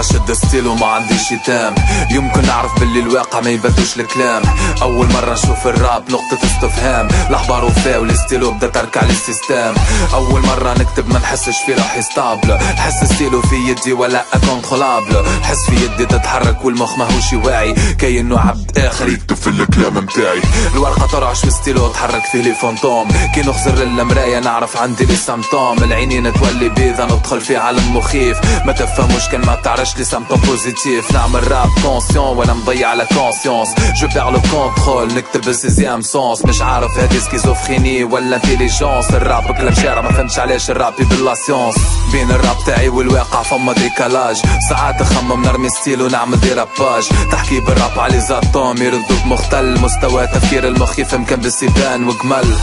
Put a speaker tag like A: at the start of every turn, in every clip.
A: شد ستيل وما عنديش يتام. يمكن نعرف باللي الواقع ما يبدوش الكلام. اول مرة نشوف الراب نقطة استفهام. الاحبار وفاء والستيلو بدا تركع للسيستم. اول مرة نكتب ما نحسش في روحي ستابل. نحس ستيلو في يدي ولا كونترولابل. نحس في يدي تتحرك والمخ ماهوش واعي، كأنه عبد اخر يكتب في الكلام متاعي. الورقة ترعش وستيلو تحرك فيه لي فانتوم. كي نخزر المراية نعرف عندي لي سامتوم. العينين تولي بيضة ندخل في عالم مخيف. ما تفهموش كان ما تعرفش لي سامتوم بوزيتيف. نعمل راب كونسيون وانا مضيع على كونسيونس. جو بير لو كونترول نكتب السيزيام سونس. مش عارف هادي سكيزوفريني ولا انتيليجونس. الراب كلام شارع ما فهمتش علاش الراب بلا سيونس. بين الراب تاعي والواقع فما ديكالاج. ساعات نخمم نرمي ستيل ونعمل ديراباج. تحكي بالراب على زاتوم يردوك مختل. مستوى تفكير المخ يفهم كان بالسيبان وجمل.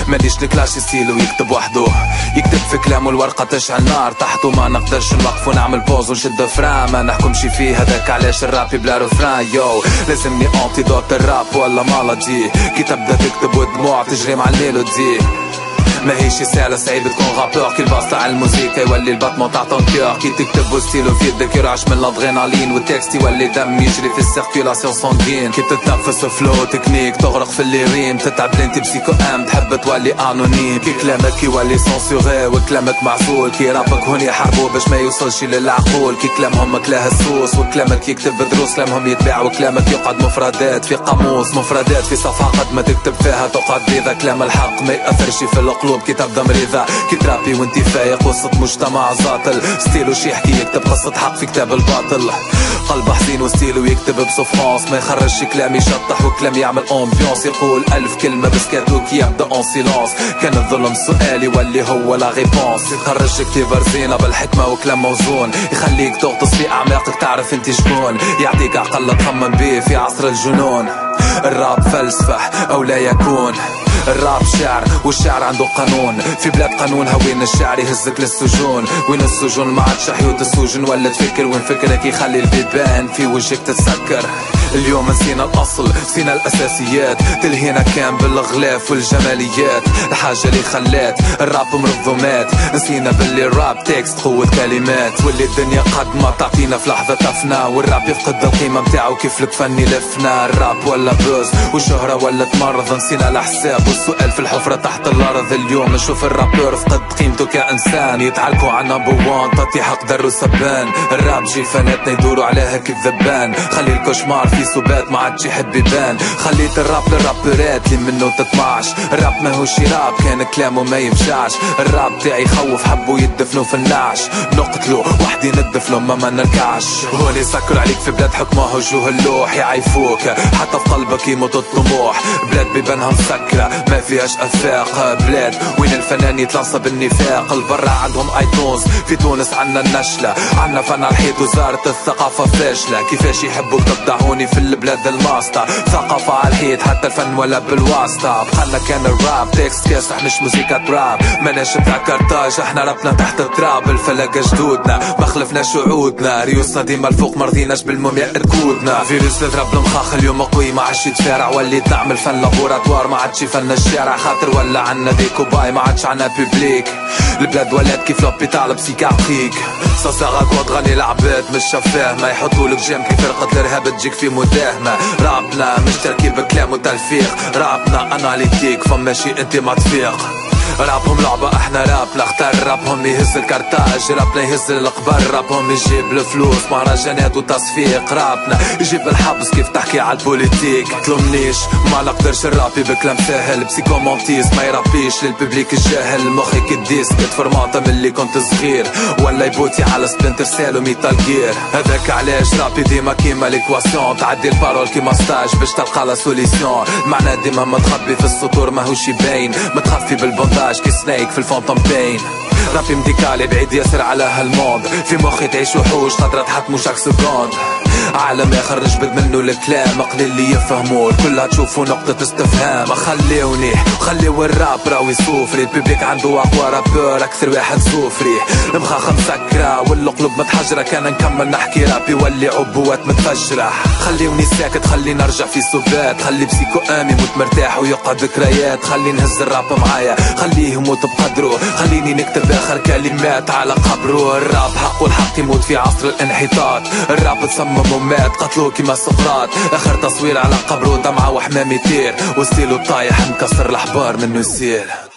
A: مانيش نكلاشي ستيلو يكتب وحده. يكتب في كلامه الورقة تشعل نار تحته. ما نقدرش نوقف ونعمل بوز ونشد فران. ما نحكمش فيه هذاك علاش الراب بلا رفران. يو لازمني انتيدوت الراب ولا مالادي. كي تبدا تكتب ودموع تجري مع الميلودي. ماهيش سهلة صعيب تكون رابور. كي الباص تاع الموسيقى يولي الباتمون تاع طون كور. كي تكتب وستيلو في يدك يرعش من الادرينالين. والتكست يولي دم يجري في السيركيلاسيون سانغين. كي تتنفس فلو تكنيك تغرق في الليريم. تتعب لانتي بسيكو ام تحب تولي انونيم. كي كلامك يولي سونسوري وكلامك معزول. كي رابك هون يحاربو باش ما يوصلش للعقول. كي كلامهم مكلاه السوس وكلامك يكتب دروس. كلامهم يتباع وكلامك يقعد مفردات في قاموس. مفردات في صفحة قد ما تكتب فيها تقعد بيضا. كلام الحق ما يأثرش في القلوب. كي تبدا مريضة كي ترابي وانتي فايق وسط مجتمع زاطل. ستيلو شي يحكي يكتب قصة حق في كتاب الباطل. قلب حزين وستيلو يكتب بسوفرانس. ما يخرجش كلام يشطح وكلام يعمل امبيونس. يقول 1000 كلمة بس كاتوك يبدا اون سيلونس. كان الظلم سؤال يولي هو لا ريبونس. يخرج كتيبر زينة بالحكمة وكلام موزون. يخليك تغطس في اعماقك تعرف انتي شكون. يعطيك عقل تخمم بيه في عصر الجنون. الراب فلسفة او لا يكون. الراب شعر والشعر عنده قانون. في بلاد قانونها وين الشعر يهزك للسجون. وين السجون ما عادش حيوت السجن ولا تفكر. وين فكرك يخلي البيبان في وجهك تتسكر. اليوم نسينا الاصل نسينا الاساسيات. تلهينا كان بالغلاف والجماليات. الحاجه اللي خلات الراب منظمات. نسينا باللي الراب تكست قوه كلمات. واللي الدنيا قد ما تعطينا في لحظه تفنى. والراب يفقد القيمه متاعو كيف الفن لفنا. الراب ولا بوز والشهره ولا تمرض. نسينا الحساب والسؤال في الحفره تحت الارض. اليوم نشوف الرابور فقد قيمته كانسان. يتعلقوا على نمبر وان تعطي حق درو سبان. الراب جي فناتنا يدوروا عليها كالذبان. خلي الكشمار في سبات ما عادش يحب يبان. خليت الراب للرابرات اللي منه تطمعش. الراب ماهوش راب كان كلامه ما ينفعش. الراب تاعي يخوف حبوا يدفنوا في النعش. نقتلوا وحدي ندفنوا ما نركعش. هون يسكر عليك في بلاد حكمها وجوه اللوح. يعيفوك حتى في قلبك يموت الطموح. بلاد بيبانها مسكرة ما فيهاش افاق. بلاد وين الفنان يتلصى بالنفاق. البرا عندهم ايتونز في تونس عنا النشلة. عنا فن على الحيط وزارة الثقافة فاشلة. كيفاش يحبوك تبدعوني في البلاد الماسطة. ثقافة على الحيط حتى الفن ولا بالواسطة. بقالنا كان الراب تكست كاسح مش موسيقى راب. ماناش بتاع كارتاج احنا رابنا تحت التراب. الفلقة جدودنا ما خلفناش وعودنا. ريوسنا ديما الفوق مرضيناش بالمومياء ركودنا. فيروس لضرب المخاخ اليوم قوي ما عادش يتفارع. وليت نعمل فن لابوراتوار ما عادش فن الشارع. خاطر ولا عنا ديكو باي ما عادش عنا بوبليك. البلاد ولات كيف لوبيتال بسيكاتريك. ساساغا كوا تغني العباد مش شفاه. ما يحطولك جيم كيف فرقة الارهاب تجيك في مداهمة. رابنا مش تركيب كلام وتلفيق. رابنا اناليتيك فما شي انت ما تفيق. رابهم لعبة احنا رابنا اختار. رابهم يهز الكارتاج رابنا يهز القبر. رابهم يجيب الفلوس مهرجانات وتصفيق. رابنا يجيب الحبس كيف تحكي على البوليتيك. تلومنيش ما نقدرش نرابي بكلام ساهل. بسيكومونتيز ما يرابيش للببليك الجاهل. مخك الديسك تفرمانتا من اللي كنت صغير. ولا يبوتي على سبلنتر سيل وميتال جير. هذاك علاش رابي ديما كيما ليكواسيون. تعدي البارول كيما ستاج باش تلقى لا سوليسيون. المعنى ديما متخبي في السطور ماهوش يبين. متخفي بالبونداج كي سنايك في الفونتوم بين. رابي مديكالي بعيد ياسر على هالموند. في مخي تعيش وحوش خاطر تحطمو شاك سكوند. عالم يخرج بد منه الكلام. قليل اللي يفهموه كلها تشوفوا نقطة استفهام. خليوني خليو الراب راوي صوفري. الببليك عنده اقوى رابور اكثر واحد صوفري. المخاخ مسكرة والقلوب متحجرة. كان نكمل نحكي رابي ولي عبوات متفجرة. خليوني ساكت خلي نرجع في سبات. خلي بسيكو امي موت مرتاح ويقعد ذكريات. خلي نهز الراب معايا خليه يموت بقدره. خليني نكتب نكتب اخر كلمات على قبره. الراب حق والحق يموت في عصر الانحطاط. الراب تصمم ومات قتلوه كيما سقراط. اخر تصوير على قبره دمعة وحمام يطير وستيلو طايح مكسر الاحبار منه يسير.